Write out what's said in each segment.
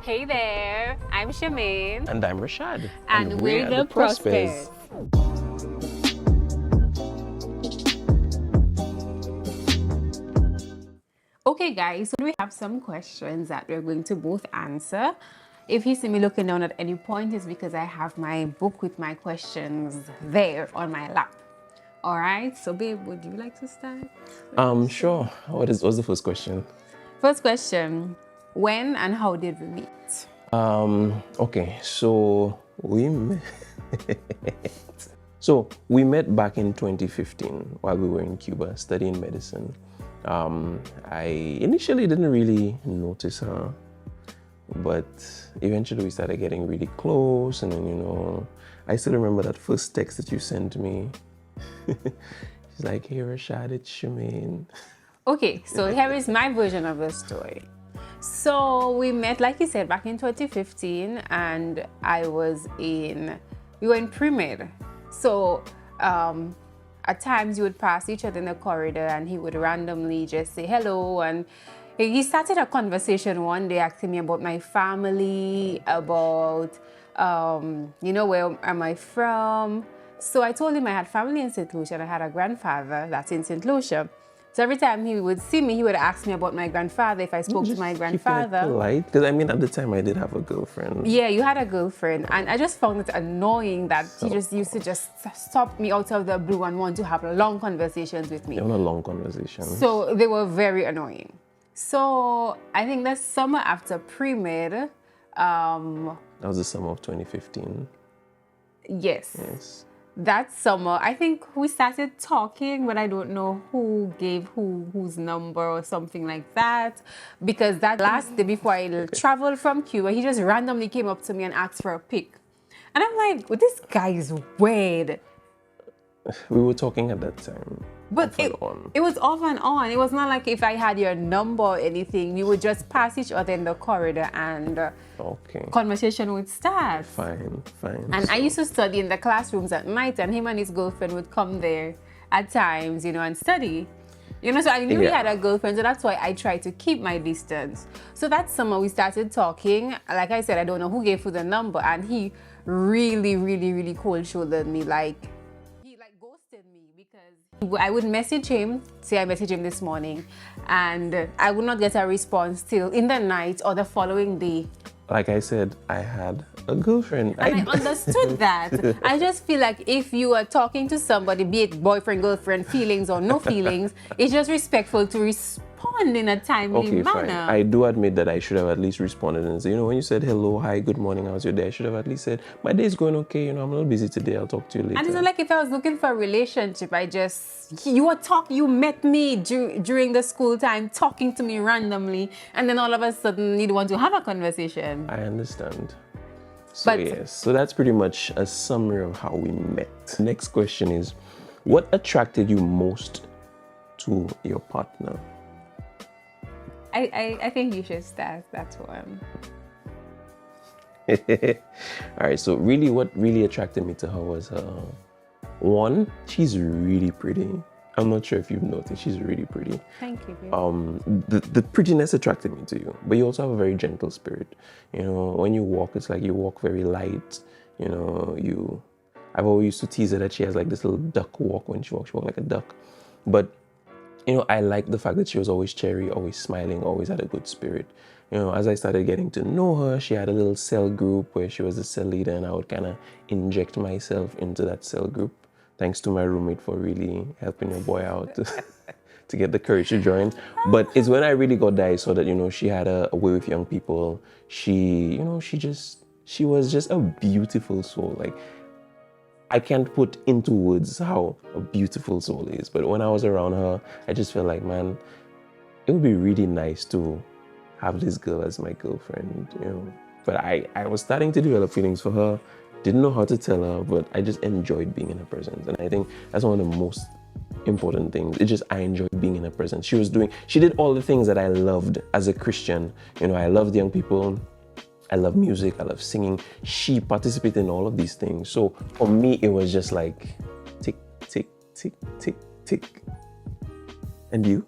Hey there, I'm Shamaine. And I'm Rashad. And we're the Prospers. Okay guys, so we have some questions that we're going to both answer. If you see me looking down at any point, it's because I have my book with my questions there on my lap. All right, so babe, would you like to start? Sure. What's the first question? First question, when and how did we meet? Okay, so we met. We met back in 2015 while we were in Cuba studying medicine. I initially didn't really notice her, but eventually we started getting really close, and then I still remember that first text that you sent me. She's like, "Hey Rashad, it's Shamaine." Okay, so here is my version of the story. So we met, like you said, back in 2015, and we were in pre-med. So at times you would pass each other in the corridor and he would randomly just say hello, and he started a conversation one day asking me about my family, about where am I from. So I told him I had family in St. Lucia and I had a grandfather that's in St. Lucia. So every time he would see me, he would ask me about my grandfather, if I spoke to my grandfather. Polite, because at the time I did have a girlfriend. Yeah, you had a girlfriend, and I just found it annoying that he just used to just stop me out of the blue and want to have long conversations with me. They were not long conversations. So they were very annoying. So I think the summer after pre-med, that was the summer of 2015. Yes. That summer, I think we started talking, but I don't know who gave whose number or something like that. Because that last day before I traveled from Cuba, he just randomly came up to me and asked for a pic. And I'm like, well, this guy is weird. We were talking at that time. But it was off and on. It was not like if I had your number or anything. We would just pass each other in the corridor and conversation would start. Fine. And I used to study in the classrooms at night, and him and his girlfriend would come there at times, and study. So I knew he had a girlfriend, so that's why I tried to keep my distance. So that summer we started talking. Like I said, I don't know who gave who the number, and he really, really, really cold-shouldered me, he ghosted me, because I would message him, say I messaged him this morning, and I would not get a response till in the night or the following day. Like I said, I had a girlfriend. And I understood that. I just feel like if you are talking to somebody, be it boyfriend, girlfriend, feelings or no feelings, it's just respectful to respond in a timely manner. Fine. I do admit that I should have at least responded and said, when you said hello, hi, good morning, how's your day? I should have at least said, my day's going okay, I'm a little busy today, I'll talk to you later. And it's not like if I was looking for a relationship, you met me during the school time, talking to me randomly, and then all of a sudden you'd want to have a conversation. I understand. So that's pretty much a summary of how we met. Next question is, what attracted you most to your partner? I think you should start. That's one. All right, so really what really attracted me to her was one, she's really pretty. I'm not sure if you've noticed, she's really pretty. Thank you, babe. The prettiness attracted me to you, but you also have a very gentle spirit. When you walk, it's like you walk very light. I've always used to tease her that she has like this little duck walk when she walks like a duck. But I like the fact that she was always cheery, always smiling, always had a good spirit. As I started getting to know her, she had a little cell group where she was the cell leader, and I would kind of inject myself into that cell group. Thanks to my roommate for really helping your boy out to get the courage to join. But it's when I really got there, I saw that, she had a way with young people. She was just a beautiful soul. Like, I can't put into words how a beautiful soul is. But when I was around her, I just felt like, man, it would be really nice to have this girl as my girlfriend, But I was starting to develop feelings for her. Didn't know how to tell her, but I just enjoyed being in her presence. And I think that's one of the most important things. I enjoyed being in her presence. She did all the things that I loved as a Christian. I loved young people. I love music. I love singing. She participated in all of these things. So for me, it was just like tick, tick, tick, tick, tick. And you?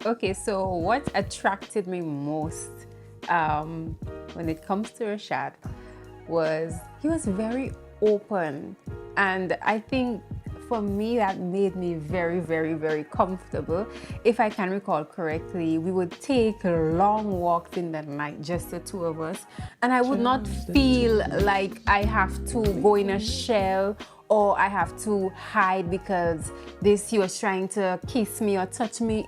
Okay, so what attracted me most when it comes to Rashad was he was very open, and I think for me that made me very, very, very comfortable. If I can recall correctly, we would take long walks in the night, just the two of us, and I would not feel like I have to go in a shell or I have to hide because he was trying to kiss me or touch me.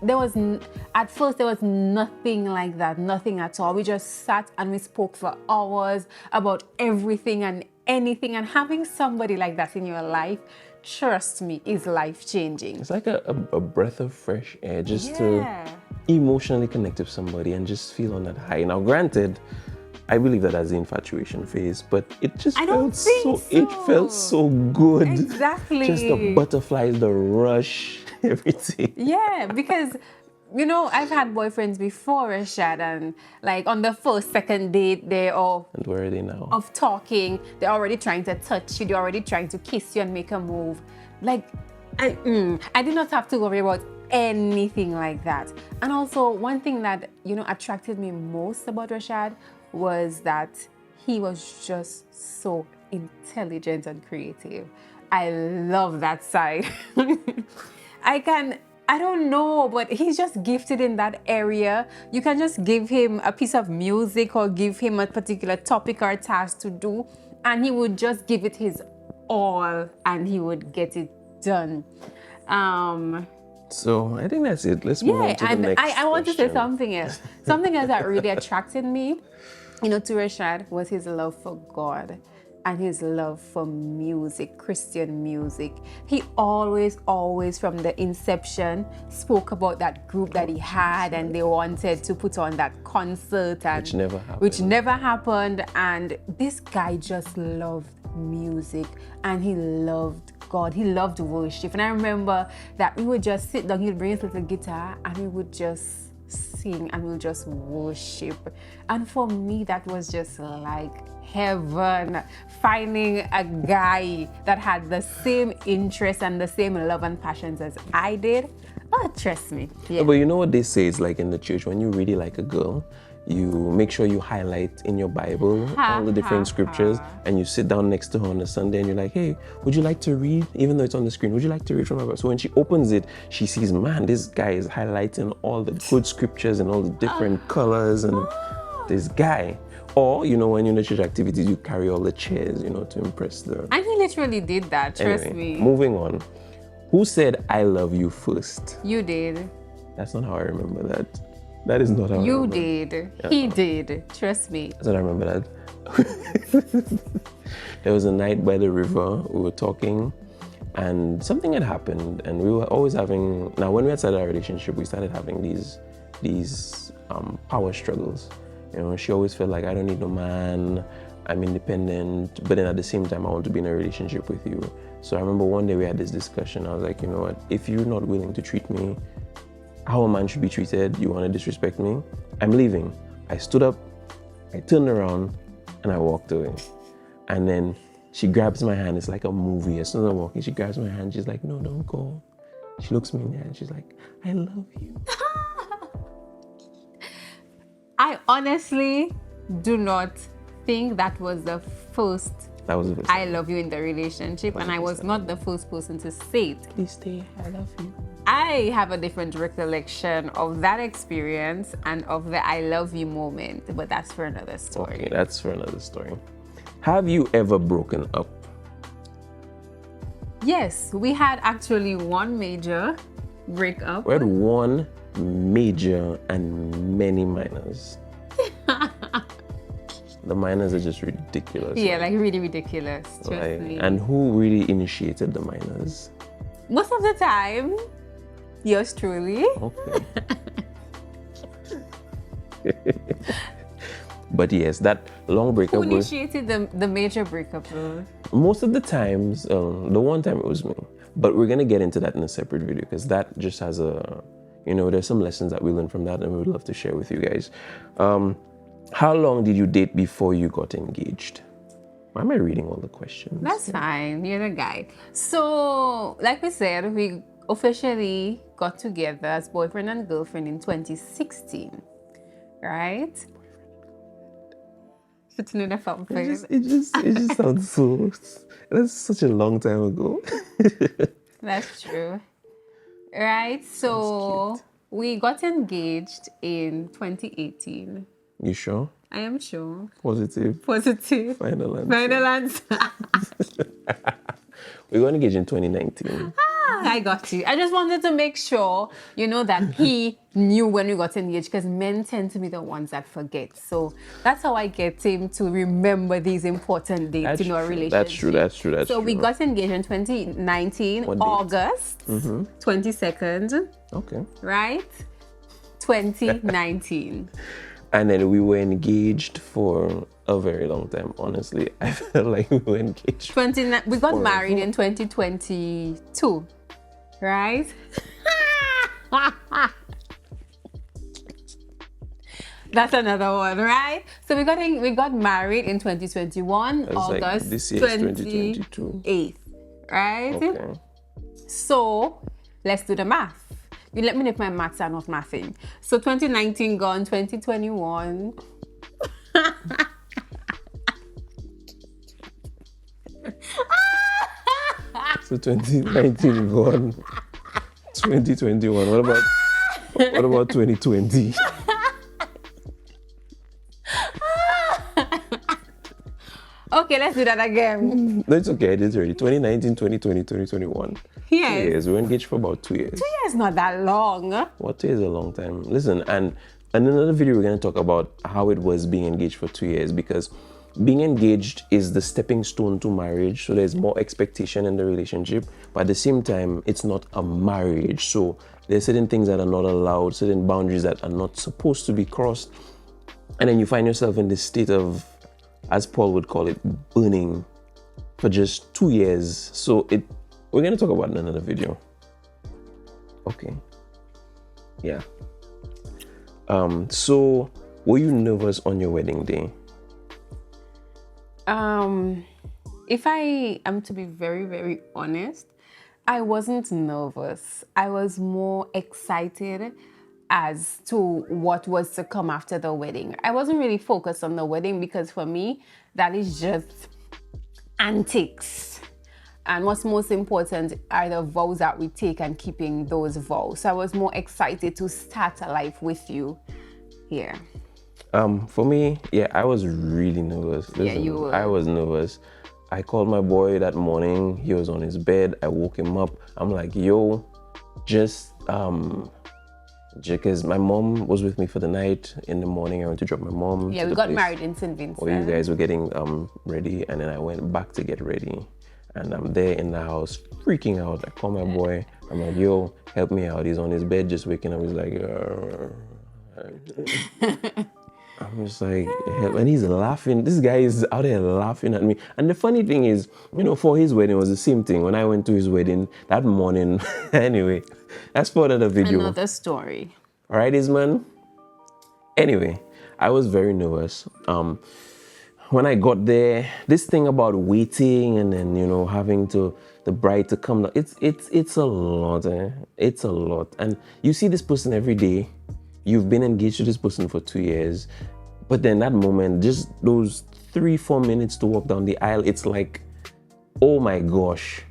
At first there was nothing like that, nothing at all. We just sat and we spoke for hours about everything and anything, and having somebody like that in your life, trust me, is life-changing. It's like a breath of fresh air just to emotionally connect with somebody and just feel on that high. Now, granted, I believe that as the infatuation phase, but it just it felt so good. Exactly. Just the butterflies, the rush, everything. Yeah, because you know, I've had boyfriends before, Rashad, and like on the first, second date, they're all And where are they now? of talking, they're already trying to touch you, they're already trying to kiss you and make a move. Like, I did not have to worry about anything like that. And also, one thing that, you know, attracted me most about Rashad was that he was just so intelligent and creative. I love that side. I don't know, but he's just gifted in that area. You can just give him a piece of music or give him a particular topic or task to do, and he would just give it his all and he would get it done. So I think that's it. Let's move on to the next I want to say question. something else. Something else that really attracted me, you know, to Rashad was his love for God and his love for music, Christian music. He always, from the inception, spoke about that group that he had and they wanted to put on that concert, and which never happened. And this guy just loved music and he loved God. He loved worship. And I remember that we would just sit down, he'd bring his little guitar and we would just sing and we'll just worship. And for me, that was just like heaven, finding a guy that had the same interests and the same love and passions as I did. Oh, trust me. Yeah. But you know what they say is like in the church, when you really like a girl, you make sure you highlight in your Bible all the different scriptures, and you sit down next to her on a Sunday and you're like, hey, would you like to read? Even though it's on the screen, would you like to read from my Bible? So when she opens it, she sees, man, this guy is highlighting all the good scriptures and all the different colors, and this guy. Or, you know, when you're in the church activities, you carry all the chairs, you know, to impress the... And he literally did that, trust me. Moving on. Who said, I love you first? You did. That's not how I remember that. That is not how I remember. You did. Yeah. He did. Trust me. That's not I remember that. There was a night by the river. We were talking and something had happened, and we were always having... Now, when we had started our relationship, we started having these power struggles. You know, she always felt like, I don't need no man, I'm independent, but then at the same time, I want to be in a relationship with you. So I remember one day we had this discussion. I was like, you know what, if you're not willing to treat me how a man should be treated, you want to disrespect me, I'm leaving. I stood up, I turned around, and I walked away. And then she grabs my hand. It's like a movie. As soon as I'm walking, she grabs my hand. She's like, no, don't go. She looks me in the eye and she's like, I love you. I honestly do not think that was the first I love you in the relationship, and I was not the first person to say it. Please stay, I love you. I have a different recollection of that experience and of the I love you moment, but that's for another story. Okay, that's for another story. Have you ever broken up? Yes, we had actually one major breakup. We had one major and many minors. The minors are just ridiculous. Yeah, like really ridiculous. Trust me. And who really initiated the minors? Most of the time, yours truly. Okay. But yes, that long breakup Who initiated the major breakup? Most of the times, the one time it was me. But we're going to get into that in a separate video, because that just has a, you know, there's some lessons that we learned from that and we would love to share with you guys. How long did you date before you got engaged? Why am I reading all the questions? That's fine. You're the guy. So, like we said, we officially got together as boyfriend and girlfriend in 2016, right? Sitting in a fountain. It just sounds so. That's such a long time ago. That's true. Right. So we got engaged in 2018. You sure? I am sure. Positive. Positive. Final answer. Final answer. We got engaged in 2019. I got you. I just wanted to make sure, that he knew when we got engaged, because men tend to be the ones that forget. So that's how I get him to remember these important dates in our relationship. That's true. So we got engaged in 2019, August 22nd. Okay. Right? 2019. And then we were engaged for a very long time, honestly. I felt like we were engaged. We got married in 2022, right? That's another one, right? So we got married in 2021, August like this year, 2022. Right? Okay. So let's do the math. You let me know if my maths are not mathing. So 2019 gone, 2021. So 2019 gone, 2021. What about 2020? Okay, let's do that again. No, it's okay. I did it already. 2019, 2020, 2021. Yes. 2 years. We were engaged for about 2 years. 2 years not that long. What 2 years is a long time. Listen, and in another video, we're going to talk about how it was being engaged for 2 years, because being engaged is the stepping stone to marriage. So there's more expectation in the relationship, but at the same time, it's not a marriage. So there's certain things that are not allowed, certain boundaries that are not supposed to be crossed. And then you find yourself in this state of, as Paul would call it, burning for just 2 years. So we're going to talk about it in another video. Okay. Yeah. So were you nervous on your wedding day? If I am to be very, very honest, I wasn't nervous. I was more excited as to what was to come after the wedding. I wasn't really focused on the wedding, because for me, that is just antics. And what's most important are the vows that we take and keeping those vows. So I was more excited to start a life with you here. For me, yeah, I was really nervous. Listen, Yeah, you were. I was nervous. I called my boy that morning. He was on his bed. I woke him up. I'm like, yo, because my mom was with me for the night. In the morning, I went to drop my mom. Yeah, we got married in St. Vincent. While you guys were getting ready, and then I went back to get ready. And I'm there in the house, freaking out. I call my boy. I'm like, yo, help me out. He's on his bed, just waking up. He's like, I'm just like, help. And he's laughing. This guy is out there laughing at me. And the funny thing is, for his wedding, it was the same thing. When I went to his wedding that morning, anyway, that's for another video. Another story. All right, Isman? Anyway, I was very nervous. When I got there, this thing about waiting and then, having the bride to come, it's a lot. It's a lot. And you see this person every day. You've been engaged to this person for 2 years. But then that moment, just those 3-4 minutes to walk down the aisle, it's like, oh my gosh.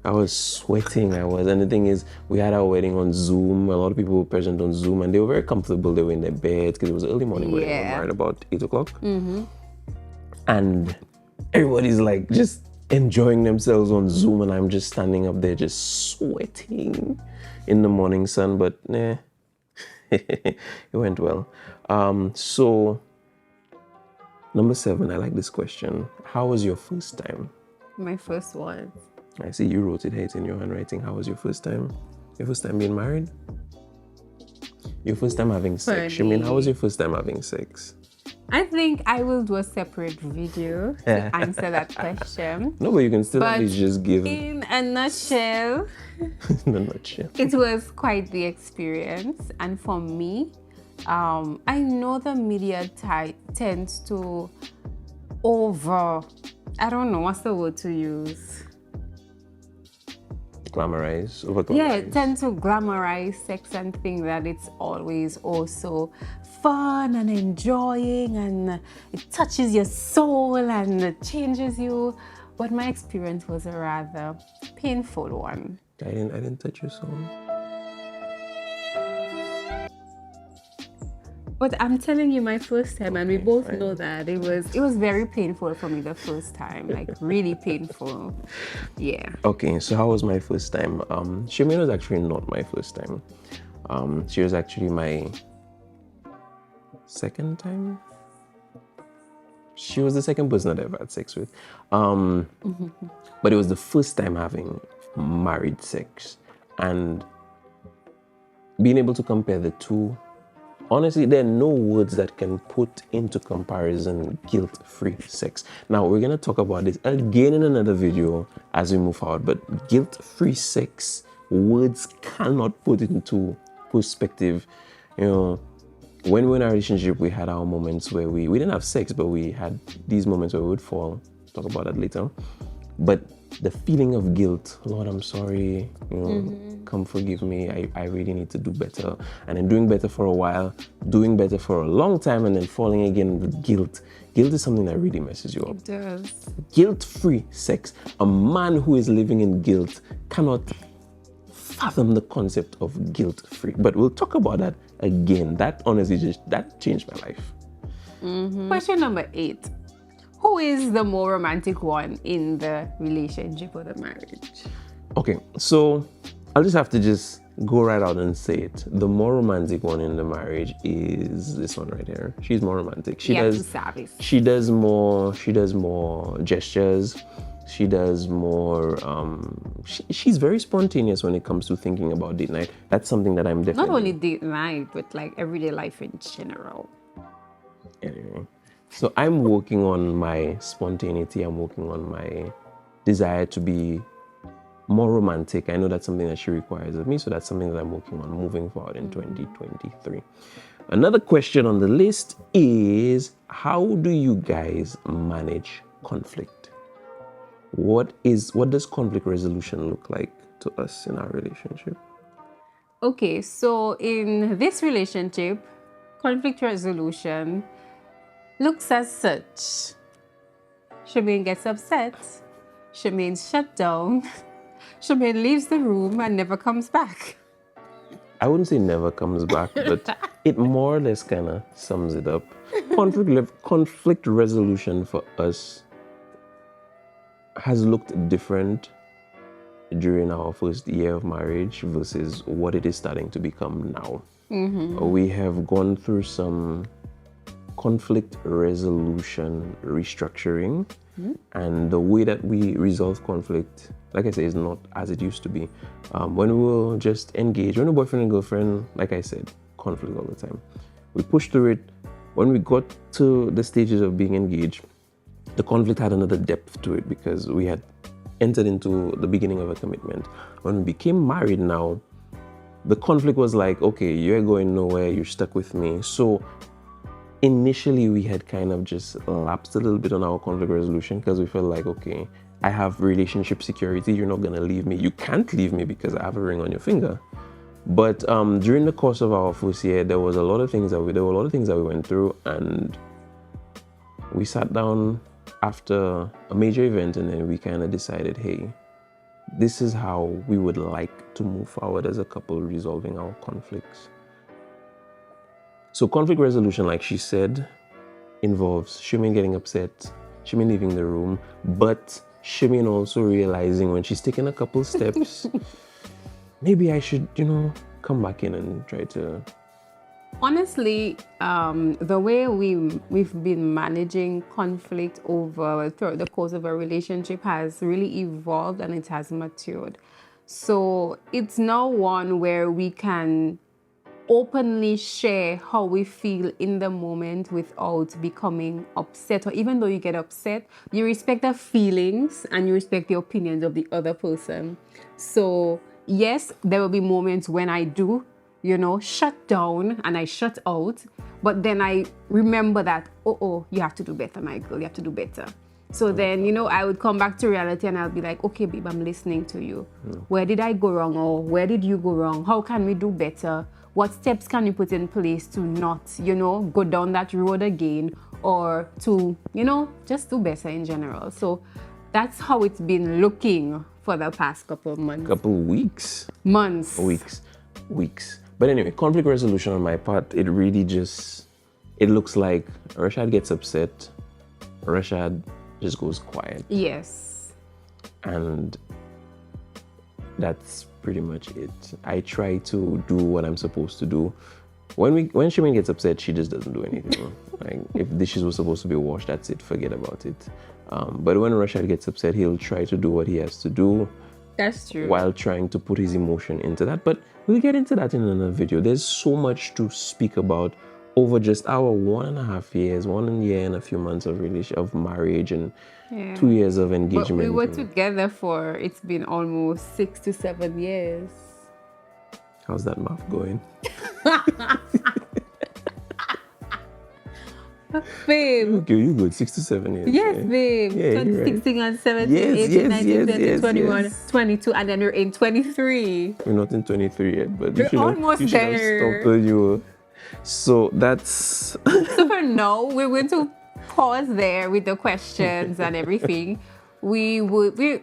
I was sweating. And the thing is, we had our wedding on Zoom. A lot of people were present on Zoom, and they were very comfortable. They were in their beds because it was early morning. We were married about 8 o'clock. Mm-hmm. And everybody's like just enjoying themselves on Zoom, and I'm just standing up there just sweating in the morning sun. But nah, it went well. So number 7, I like this question. How was your first time? My first one. I see you wrote it here in your handwriting. How was your first time? Your first time being married? Your first time having sex? How was your first time having sex? I think I will do a separate video to answer that question. No, but you can still at least just give... In a nutshell, it was quite the experience. And for me, I know the media tends to I don't know what's the word to use. glamorize, over Yeah, glamorize. tend to glamorize sex and think that it's always also fun and enjoying and it touches your soul and it changes you. But my experience was a rather painful one. I didn't touch your soul. But I'm telling you, my first time, and we Okay, both fine. know that it was very painful for me the first time, like really painful. Yeah. Okay, so how was my first time? Shimei was actually not my first time. She was actually my second time. She was the second person that I ever had sex with. But it was the first time having married sex. And being able to compare the two, honestly, there are no words that can put into comparison guilt-free sex. Now, we're going to talk about this again in another video as we move forward, but guilt-free sex, words cannot put it into perspective. You know, when we were in a relationship, we had our moments where we didn't have sex, but we had these moments where we would fall. Talk about that later. But the feeling of guilt, Lord, I'm sorry, you know, come forgive me, I really need to do better. And then doing better for a while, doing better for a long time, and then falling again with guilt. Guilt is something that really messes you up. It does. Guilt-free sex. A man who is living in guilt cannot fathom the concept of guilt-free. But we'll talk about that again. That honestly that changed my life. Question number 8. Who is the more romantic one in the relationship or the marriage? Okay, so I'll just have to just go right out and say it. The more romantic one in the marriage is this one right here. She's more romantic. She does more gestures. She does more she's very spontaneous when it comes to thinking about date night. That's something that I'm definitely Not only date night, but like everyday life in general. Anyway, so I'm working on my spontaneity. I'm working on my desire to be more romantic. I know that's something that she requires of me, so that's something that I'm working on moving forward in 2023. Another question on the list is, how do you guys manage conflict? What does conflict resolution look like to us in our relationship? Okay, so in this relationship, conflict resolution looks as such. Shemaine gets upset. Shemaine shut down. Shemaine leaves the room and never comes back. I wouldn't say never comes back, but it more or less kind of sums it up. Conflict resolution for us has looked different during our first year of marriage versus what it is starting to become now. We have gone through some conflict resolution restructuring, and the way that we resolve conflict, like I say, is not as it used to be. When we were just engaged, when we were boyfriend and girlfriend, like I said, conflict all the time. We pushed through it. When we got to the stages of being engaged, the conflict had another depth to it because we had entered into the beginning of a commitment. When we became married now, the conflict was like, okay, you're going nowhere, you're stuck with me. So initially we had kind of just lapsed a little bit on our conflict resolution because we felt like, okay, I have relationship security, you're not gonna leave me. You can't leave me because I have a ring on your finger. But during the course of our first year, there were a lot of things that we went through, and we sat down after a major event, and then we kind of decided, hey, this is how we would like to move forward as a couple, resolving our conflicts. So conflict resolution, like she said, involves Shumin getting upset, Shumin leaving the room, but Shumin also realizing when she's taken a couple steps, maybe I should, come back in and try to... Honestly, the way we've been managing conflict throughout the course of a relationship has really evolved and it has matured. So it's now one where we can openly share how we feel in the moment without becoming upset, or even though you get upset, you respect the feelings and you respect the opinions of the other person. So yes, there will be moments when I do shut down and I shut out, but then I remember that, you have to do better, my girl, you have to do better. So then, you know, I would come back to reality and I'll be like, okay, babe, I'm listening to you. Where did I go wrong, or where did you go wrong? How can we do better? What steps can you put in place to not, you know, go down that road again, or to, you know, just do better in general? So that's how it's been looking for the past couple of months. Couple weeks. Months. Weeks. But anyway, conflict resolution on my part, it really just, it looks like Rashad gets upset, Rashad just goes quiet. Yes. And that's pretty much it. I try to do what I'm supposed to do. When Shimon gets upset, she just doesn't do anything. Like, if dishes were supposed to be washed, that's it, forget about it. But when Rashad gets upset, he'll try to do what he has to do. That's true. While trying to put his emotion into that. But we'll get into that in another video. There's so much to speak about over just our 1.5 years, 1 year and a few months of marriage, and 2 years of engagement. But we were together for, it's been almost 6 to 7 years. How's that math going? Babe. Okay, you good. 6 to 7 years. Yes, yeah. babe. Yeah, 16 and 17, yes, 18, yes, 19, yes, 20, yes, 21, yes. 22, and then we're in 23. We're not in 23 yet, but We're almost you should have there. stopped when you were. So that's... So for now, we're going to pause there with the questions and everything. We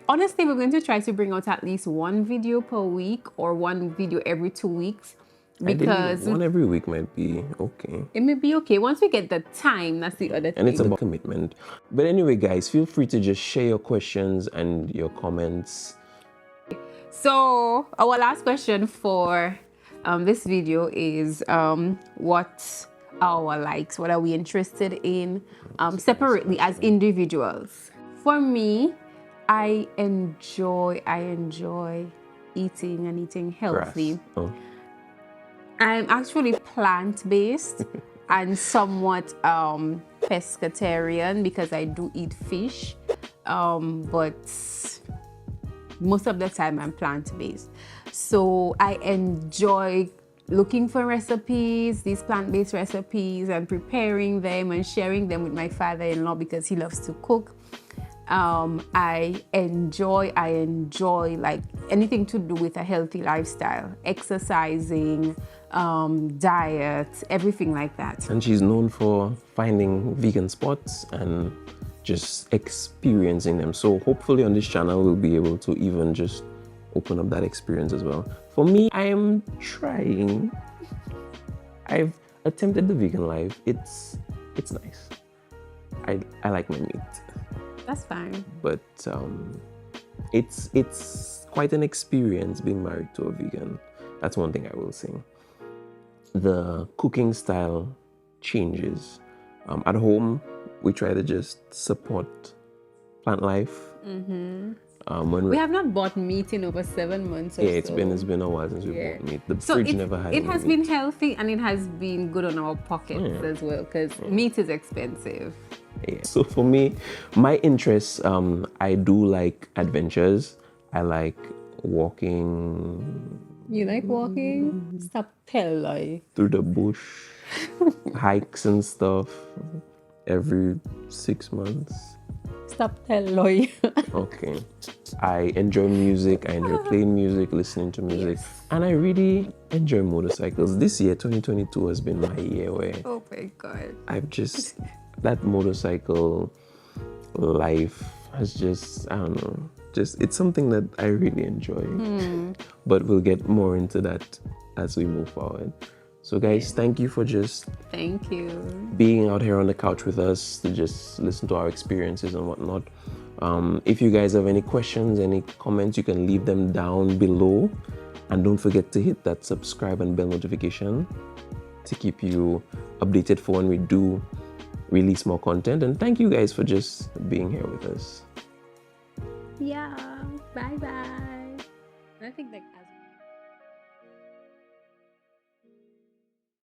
honestly, we're going to try to bring out at least one video per week, or one video every 2 weeks. Because one every week might be okay. It may be okay once we get the time. That's the other thing. And it's about commitment. But anyway, guys, feel free to just share your questions and your comments. So our last question for this video is what are our likes? What are we interested in separately as individuals? For me, I enjoy eating and eating healthy. Oh. I'm actually plant-based and somewhat pescatarian, because I do eat fish, but most of the time I'm plant-based. So I enjoy looking for recipes, these plant-based recipes, and preparing them and sharing them with my father-in-law because he loves to cook. I enjoy like anything to do with a healthy lifestyle, exercising, diet, everything like that. And she's known for finding vegan spots and just experiencing them. So hopefully on this channel, we'll be able to even just open up that experience as well. For me, I am trying. I've attempted the vegan life. It's nice. I like my meat. That's fine. But it's quite an experience being married to a vegan. That's one thing I will say. The cooking style changes. At home, we try to just support plant life. When we have not bought meat in over 7 months or yeah, it's so. been a while since we bought meat. The So fridge never had it has meat. been healthy, and it has been good on our pockets as well, because meat is expensive. Yeah. So for me, my interests, I do like adventures. I like walking. You like walking? Stop telling. Through the bush, hikes and stuff every 6 months. Stop telling. Okay. I enjoy music. I enjoy playing music, listening to music. And I really enjoy motorcycles. This year, 2022, has been my year where Oh my God. I've just, that motorcycle life has just, I don't know, just, it's something that I really enjoy. But we'll get more into that as we move forward. So guys, thank you for just Thank you. being out here on the couch with us to just listen to our experiences and whatnot. If you guys have any questions, any comments, you can leave them down below. And don't forget to hit that subscribe and bell notification to keep you updated for when we do release more content. And thank you guys for just being here with us. Yeah. Bye bye. I think like